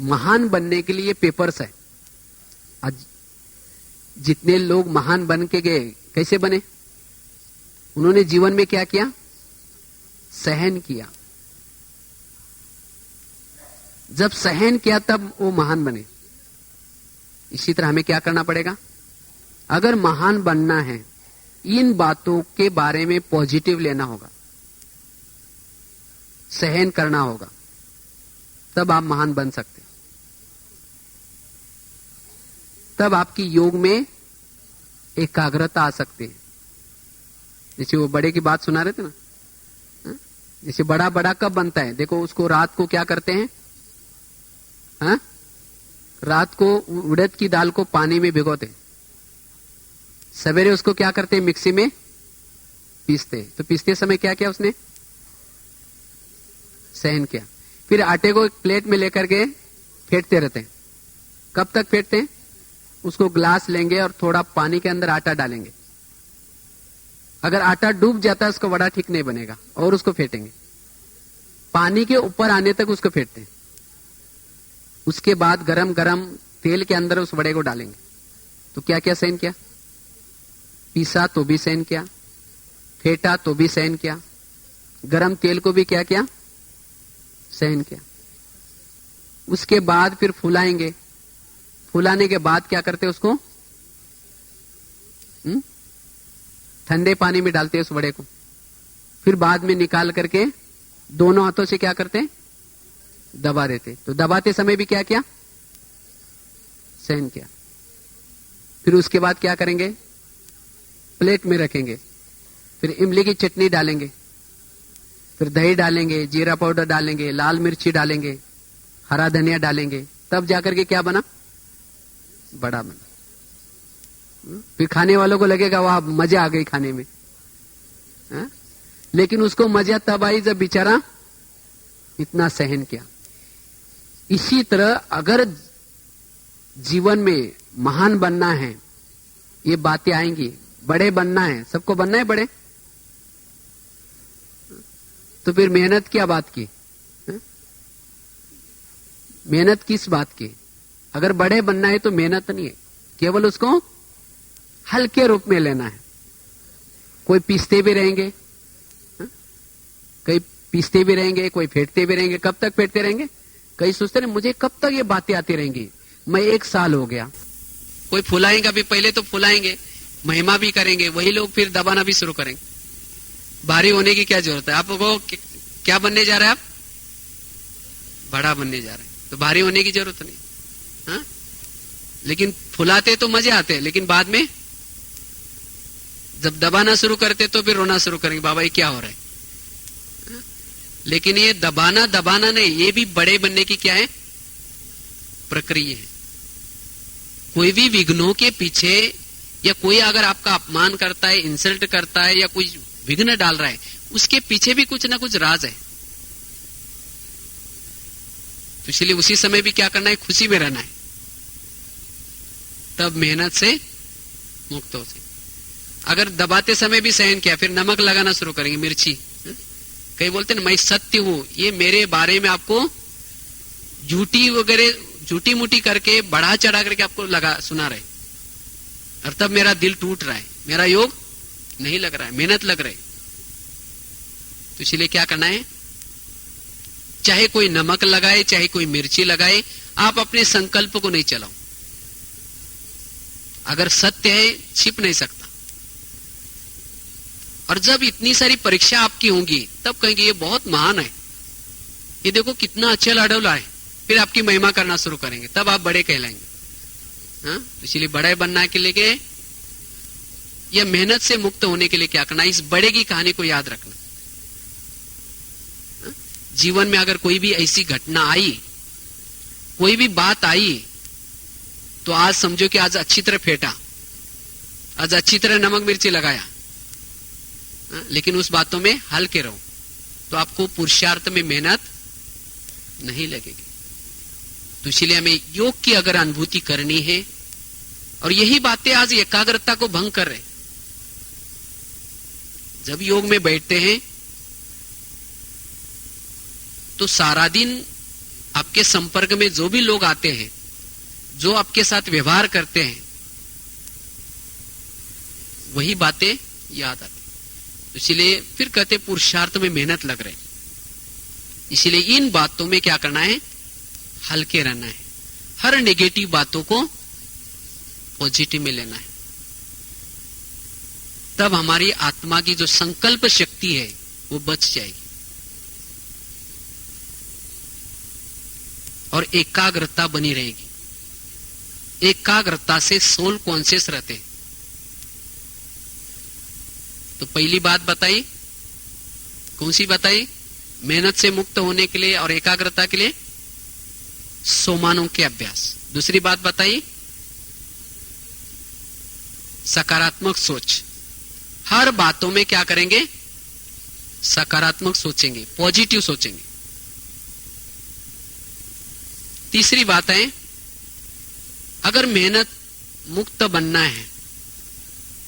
महान बनने के लिए पेपर्स है। आज जितने लोग महान बन के गए कैसे बने, उन्होंने जीवन में क्या किया, सहन किया। जब सहन किया तब वो महान बने। इसी तरह हमें क्या करना पड़ेगा, अगर महान बनना है इन बातों के बारे में पॉजिटिव लेना होगा, सहन करना होगा, तब आप महान बन सकते। तब आपकी योग में एकाग्रता आ सकती है। जैसे वो बड़े की बात सुना रहे थे ना, जैसे बड़ा बड़ा कब बनता है, देखो उसको रात को क्या करते हैं, हाँ? रात को उड़द की दाल को पानी में भिगोते, सवेरे उसको क्या करते हैं, मिक्सी में पीसते। तो पीसते समय क्या किया उसने, सहन किया। फिर आटे को एक प्लेट में लेकर के फेंटते रहते हैं। कब तक फेंटते हैं, उसको ग्लास लेंगे और थोड़ा पानी के अंदर आटा डालेंगे। अगर आटा डूब जाता है उसका वड़ा ठीक नहीं बनेगा, और उसको फेंटेंगे, पानी के ऊपर आने तक उसको फेंटते हैं। उसके बाद गरम गरम तेल के अंदर उस वड़े को डालेंगे। तो क्या क्या सहन किया, पीसा तो भी सहन किया, फेंटा तो भी सहन किया, गरम तेल को भी क्या किया, सहन किया। उसके बाद फिर फुलाएंगे, फुलाने के बाद क्या करते हैं उसको, ठंडे पानी में डालते हैं उस वड़े को। फिर बाद में निकाल करके दोनों हाथों से क्या करते हैं, दबा देते। तो दबाते समय भी क्या किया, सहन किया। फिर उसके बाद क्या करेंगे, प्लेट में रखेंगे, फिर इमली की चटनी डालेंगे, फिर दही डालेंगे, जीरा पाउडर डालेंगे, लाल मिर्ची डालेंगे, हरा धनिया डालेंगे, तब जाकर के क्या बना, बड़ा बना। फिर खाने वालों को लगेगा वाह मजा आ गई खाने में, हा? लेकिन उसको मजा तब आई जब बेचारा इतना सहन किया। इसी तरह अगर जीवन में महान बनना है, ये बातें आएंगी। बड़े बनना है, सबको बनना है बड़े, तो फिर मेहनत क्या बात की, मेहनत किस बात की। अगर बड़े बनना है तो मेहनत नहीं है, केवल उसको हल्के रूप में लेना है। कोई पीसते भी रहेंगे, कई पीसते भी रहेंगे, कोई फेंटते भी रहेंगे। कब तक फेंटते रहेंगे, कई सोचते रहे मुझे कब तक ये बातें आती रहेंगी, मैं 1 साल हो गया। कोई फुलाएंगे, अभी पहले तो फुलाएंगे, महिमा भी करेंगे, वही लोग फिर दबाना भी शुरू करेंगे। भारी होने की क्या जरूरत है, आपको क्या बनने जा रहे हैं, आप बड़ा बनने जा रहे हैं, तो भारी होने की जरूरत नहीं। हाँ? लेकिन फुलाते तो मजे आते हैं, लेकिन बाद में जब दबाना शुरू करते तो फिर रोना शुरू करेंगे, बाबा ये क्या हो रहा है। हाँ? लेकिन ये दबाना नहीं, ये भी बड़े बनने की क्या है, प्रक्रिया है। कोई भी विघ्नों के पीछे, या कोई अगर आपका अपमान करता है, इंसल्ट करता है, या कोई विघ्न डाल रहा है, उसके पीछे भी कुछ ना कुछ राज है। तो इसलिए उसी समय भी क्या करना है, खुशी में रहना है, तब मेहनत से मुक्त हो सके। अगर दबाते समय भी सहन किया, फिर नमक लगाना शुरू करेंगे, मिर्ची। कई बोलते हैं मैं सत्य हूं, ये मेरे बारे में आपको झूठी वगैरह झूठी मूठी करके बढ़ा चढ़ा करके आपको लगा सुना रहे, और तब मेरा दिल टूट रहा है, मेरा योग नहीं लग रहा है, मेहनत लग रही। तो इसलिए क्या करना है, चाहे कोई नमक लगाए, चाहे कोई मिर्ची लगाए, आप अपने संकल्प को नहीं चलाओ। अगर सत्य है छिप नहीं सकता। और जब इतनी सारी परीक्षा आपकी होंगी तब कहेंगे ये बहुत महान है, ये देखो कितना अच्छा लाडौला है, फिर आपकी महिमा करना शुरू करेंगे, तब आप बड़े कहलाएंगे। हाँ? इसलिए बड़े बनने के लिए या मेहनत से मुक्त होने के लिए क्या करना, इस बड़े की कहानी को याद रखना। हाँ? जीवन में अगर कोई भी ऐसी घटना आई, कोई भी बात आई, तो आज समझो कि आज अच्छी तरह फेंटा, आज अच्छी तरह नमक मिर्ची लगाया, लेकिन उस बातों में हल्के रहो, तो आपको पुरुषार्थ में मेहनत नहीं लगेगी। तो इसलिए हमें योग की अगर अनुभूति करनी है, और यही बातें आज एकाग्रता को भंग कर रहे। जब योग में बैठते हैं तो सारा दिन आपके संपर्क में जो भी लोग आते हैं, जो आपके साथ व्यवहार करते हैं, वही बातें याद आती। इसलिए फिर कहते पुरुषार्थ में मेहनत लग रहे। इसलिए इन बातों में क्या करना है, हल्के रहना है। हर नेगेटिव बातों को पॉजिटिव में लेना है। तब हमारी आत्मा की जो संकल्प शक्ति है वो बच जाएगी और एकाग्रता बनी रहेगी। एकाग्रता से सोल कॉन्शियस रहते हैं। तो पहली बात बताई, कौन सी बताई? मेहनत से मुक्त होने के लिए और एकाग्रता के लिए सोमानों के अभ्यास। दूसरी बात बताई, सकारात्मक सोच। हर बातों में क्या करेंगे? सकारात्मक सोचेंगे, पॉजिटिव सोचेंगे। तीसरी बात है, अगर मेहनत मुक्त बनना है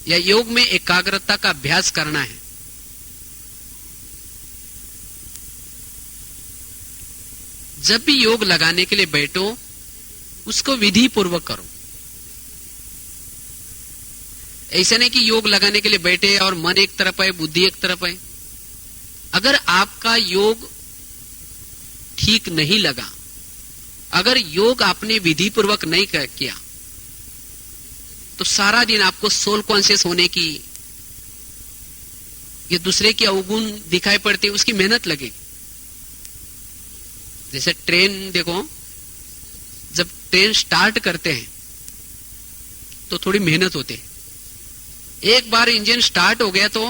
या योग में एकाग्रता का अभ्यास करना है, जब भी योग लगाने के लिए बैठो उसको विधि पूर्वक करो। ऐसा नहीं कि योग लगाने के लिए बैठे और मन एक तरफ है, बुद्धि एक तरफ है। अगर आपका योग ठीक नहीं लगा, अगर योग आपने विधि पूर्वक नहीं किया, तो सारा दिन आपको सोल कॉन्शियस होने की, ये दूसरे के अवगुण दिखाई पड़ते, उसकी मेहनत लगेगी। जैसे ट्रेन देखो, जब ट्रेन स्टार्ट करते हैं तो थोड़ी मेहनत होती है। एक बार इंजन स्टार्ट हो गया तो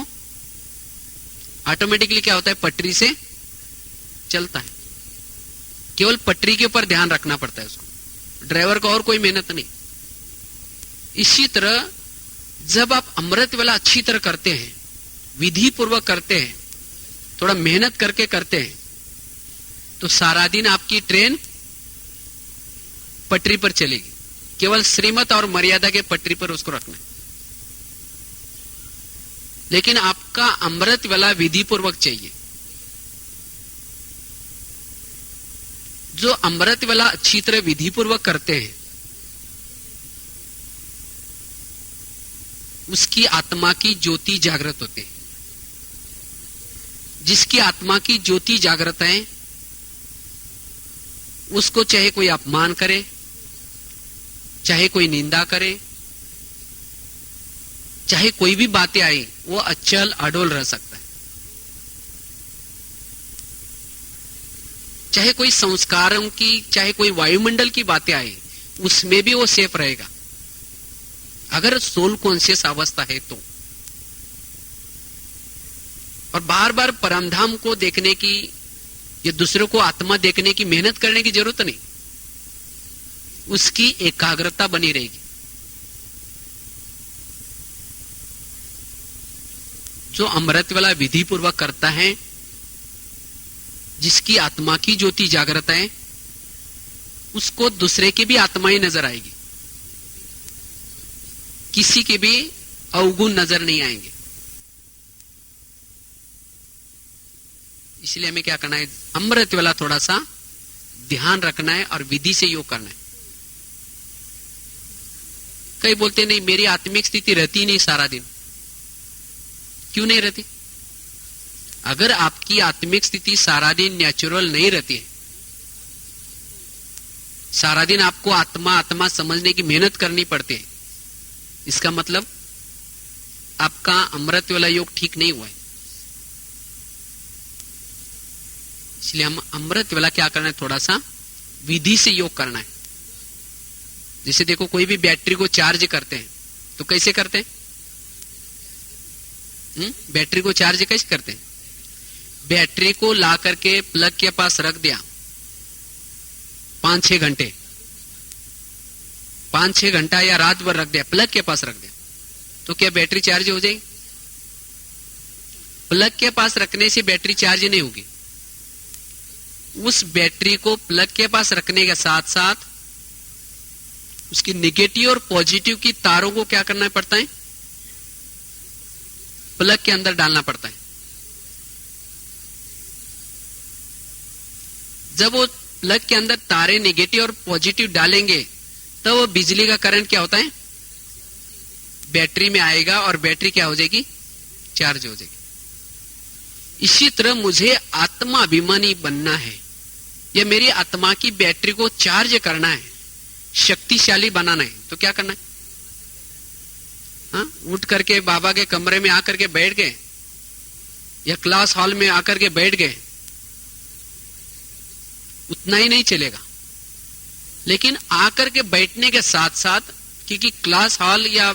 ऑटोमेटिकली क्या होता है, पटरी से चलता है। केवल पटरी के ऊपर ध्यान रखना पड़ता है उसको, ड्राइवर को और कोई मेहनत नहीं। इसी तरह जब आप अमृत वाला अच्छी तरह करते हैं, विधि पूर्वक करते हैं, थोड़ा मेहनत करके करते हैं, तो सारा दिन आपकी ट्रेन पटरी पर चलेगी। केवल श्रीमत और मर्यादा के पटरी पर उसको रखना है। लेकिन आपका अमृत वाला विधि पूर्वक चाहिए। जो अमृत वाला अच्छी तरह विधि पूर्वक करते हैं, उसकी आत्मा की ज्योति जागृत होती है। जिसकी आत्मा की ज्योति जागृत है, उसको चाहे कोई अपमान करे, चाहे कोई निंदा करे, चाहे कोई भी बातें आई, वो अचल अडोल रह सकता है। चाहे कोई संस्कारों की, चाहे कोई वायुमंडल की बातें आई, उसमें भी वो सेफ रहेगा, अगर सोल कॉन्शियस अवस्था है तो। और बार बार परमधाम को देखने की, ये दूसरों को आत्मा देखने की मेहनत करने की जरूरत नहीं, उसकी एकाग्रता बनी रहेगी। जो अमृत वाला विधि पूर्वक करता है, जिसकी आत्मा की ज्योति जागृत है, उसको दूसरे की भी आत्मा ही नजर आएगी, किसी के भी अवगुण नजर नहीं आएंगे। इसलिए हमें क्या करना है, अमृत वाला थोड़ा सा ध्यान रखना है और विधि से योग करना है। कई बोलते नहीं, मेरी आत्मिक स्थिति रहती नहीं सारा दिन। क्यों नहीं रहती? अगर आपकी आत्मिक स्थिति सारा दिन नेचुरल नहीं रहती है, सारा दिन आपको आत्मा आत्मा समझने की मेहनत करनी पड़ती है, इसका मतलब आपका अमृत वाला योग ठीक नहीं हुआ है। इसलिए हम अमृत वाला क्या करना है, थोड़ा सा विधि से योग करना है। जैसे देखो, कोई भी बैटरी को चार्ज करते हैं तो कैसे करते हैं? बैटरी को चार्ज कैसे करते हैं? बैटरी को ला करके प्लग के पास रख दिया 5-6 घंटे, 5-6 घंटा या रात भर रख दिया, प्लग के पास रख दिया, तो क्या बैटरी चार्ज हो जाएगी? प्लग के पास रखने से बैटरी चार्ज नहीं होगी। उस बैटरी को प्लग के पास रखने के साथ साथ उसकी नेगेटिव और पॉजिटिव की तारों को क्या करना पड़ता है, प्लग के अंदर डालना पड़ता है। जब वो प्लग के अंदर तारे नेगेटिव और पॉजिटिव डालेंगे तो वो बिजली का करंट क्या होता है, बैटरी में आएगा और बैटरी क्या हो जाएगी, चार्ज हो जाएगी। इसी तरह मुझे आत्मा अभिमानी बनना है, या मेरी आत्मा की बैटरी को चार्ज करना है, शक्तिशाली बनाना है, तो क्या करना है? हाँ, उठ करके बाबा के कमरे में आकर के बैठ गए या क्लास हॉल में आकर के बैठ गए, उतना ही नहीं चलेगा। लेकिन आकर के बैठने के साथ साथ, क्योंकि क्लास हॉल या